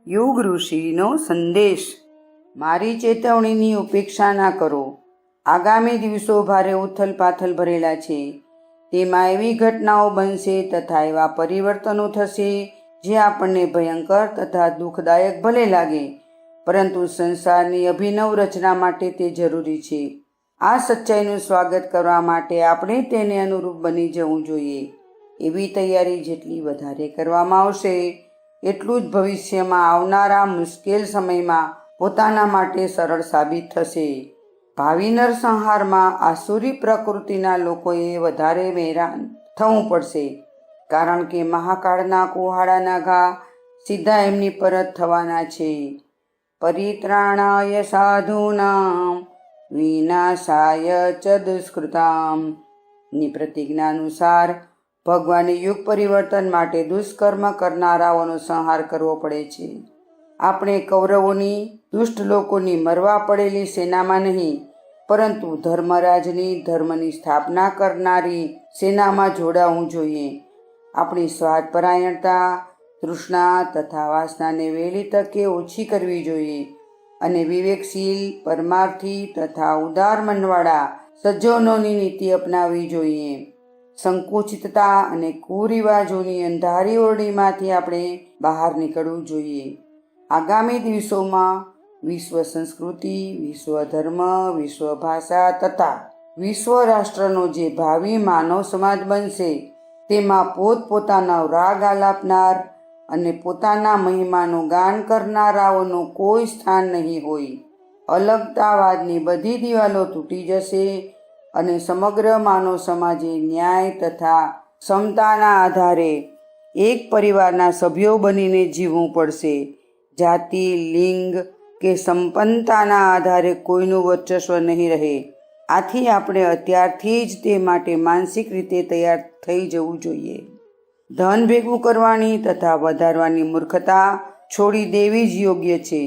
યુગ ઋષિનો સંદેશ। મારી ચેતવણીની ઉપેક્ષા ના કરો। આગામી દિવસો ભારે ઉથલપાથલ ભરેલા છે। તેમાં એવી ઘટનાઓ બનશે તથા એવા પરિવર્તનો થશે જે આપણને ભયંકર તથા દુઃખદાયક ભલે લાગે, પરંતુ સંસારની અભિનવ રચના માટે તે જરૂરી છે। આ સચ્ચાઈનું સ્વાગત કરવા માટે આપણે તેને અનુરૂપ બની જવું જોઈએ। એવી તૈયારી જેટલી વધારે કરવામાં આવશે એટલું જ ભવિષ્યમાં આવનારા મુશ્કેલ સમયમાં પોતાના માટે સરળ સાબિત થશે। ભાવિ નરસંહારમાં આસુરી પ્રકૃતિના લોકોએ વધારે હેરાન થવું પડશે, કારણ કે મહાકાળના કુહાડાના ઘા સીધા એમની પર જ થવાના છે। પરિત્રાણાય સાધૂનાં વિનાશાય ચ દુષ્કૃતામ ની પ્રતિજ્ઞા અનુસાર ભગવાને યુગ પરિવર્તન માટે દુષ્કર્મ કરનારાઓનો સંહાર કરવો પડે છે। આપણે કૌરવોની દુષ્ટ લોકોની મરવા પડેલી સેનામાં નહીં, પરંતુ ધર્મરાજની ધર્મની સ્થાપના કરનારી સેનામાં જોડાવું જોઈએ। આપણી સ્વાર્થપરાયણતા, તૃષ્ણા તથા વાસનાને વહેલી તકે ઓછી કરવી જોઈએ અને વિવેકશીલ, પરમાર્થી તથા ઉદાર મનવાળા સજ્જનોની નીતિ અપનાવવી જોઈએ। સંકુચિતતા અને કુરિવાજોની અંધારી ઓરડીમાંથી આપણે બહાર નીકળવું જોઈએ। આગામી દિવસોમાં વિશ્વ સંસ્કૃતિ, વિશ્વ ધર્મ, વિશ્વ ભાષા તથા વિશ્વ રાષ્ટ્રનો જે ભાવિ માનવ સમાજ બનશે તેમાં પોતપોતાનો રાગ આલાપનાર અને પોતાના મહિમાનું ગાન કરનારાઓનું કોઈ સ્થાન નહીં હોય। અલગતાવાદની બધી દિવાલો તૂટી જશે અને સમગ્ર માનવ સમાજે ન્યાય તથા ક્ષમતાના આધારે એક પરિવારના સભ્યો બનીને જીવવું પડશે। જાતિ, લિંગ કે સંપન્નતાના આધારે કોઈનું વર્ચસ્વ નહીં રહે। આથી આપણે અત્યારથી જ તે માટે માનસિક રીતે તૈયાર થઈ જવું જોઈએ। ધન ભેગું કરવાની તથા વધારવાની મૂર્ખતા છોડી દેવી જ યોગ્ય છે।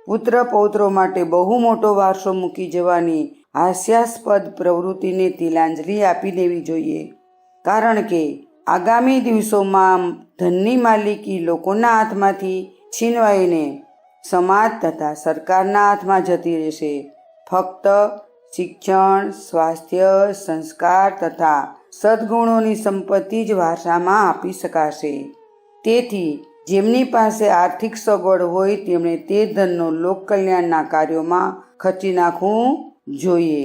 પુત્ર પૌત્રો માટે બહુ મોટો વારસો મૂકી જવાની હાસ્યાસ્પદ પ્રવૃત્તિને તિલાંજલિ આપી દેવી જોઈએ, કારણ કે આગામી દિવસોમાં ધનની માલિકી લોકોના હાથમાંથી છીનવાઈને સમાજ તથા સરકારના હાથમાં જતી રહેશે। ફક્ત શિક્ષણ, સ્વાસ્થ્ય, સંસ્કાર તથા સદ્ગુણોની સંપત્તિ જ વારસામાં આપી શકાશે। તેથી જેમની પાસે આર્થિક સગવડ હોય તેમણે તે ધનનો લોકકલ્યાણના કાર્યોમાં ખર્ચી નાખવું જોઈએ।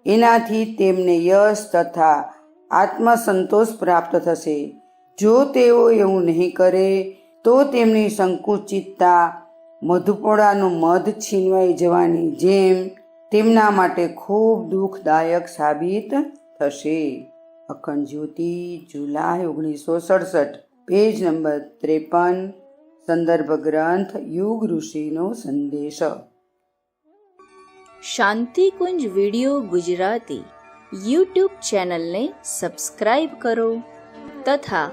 એનાથી તેમને યશ તથા આત્મસંતોષ પ્રાપ્ત થશે। જો તેઓ એવું નહીં કરે તો તેમની સંકુચિતતા મધુપોળાનું મધ છીનવાઈ જવાની જેમ તેમના માટે ખૂબ દુઃખદાયક સાબિત થશે। અખંડ જ્યોતિ, જુલાઈ 1967, પેજ નંબર 53, સંદર્ભ ગ્રંથ યુગ ઋષિનો સંદેશ। શાંતિકુંજ વિડિયો ગુજરાતી યુટ્યુબ ચેનલને સબસ્ક્રાઈબ કરો તથા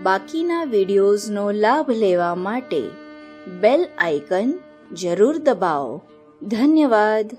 બાકીના વિડિયોઝનો લાભ લેવા માટે બેલ આઇકન જરૂર દબાવો। ધન્યવાદ।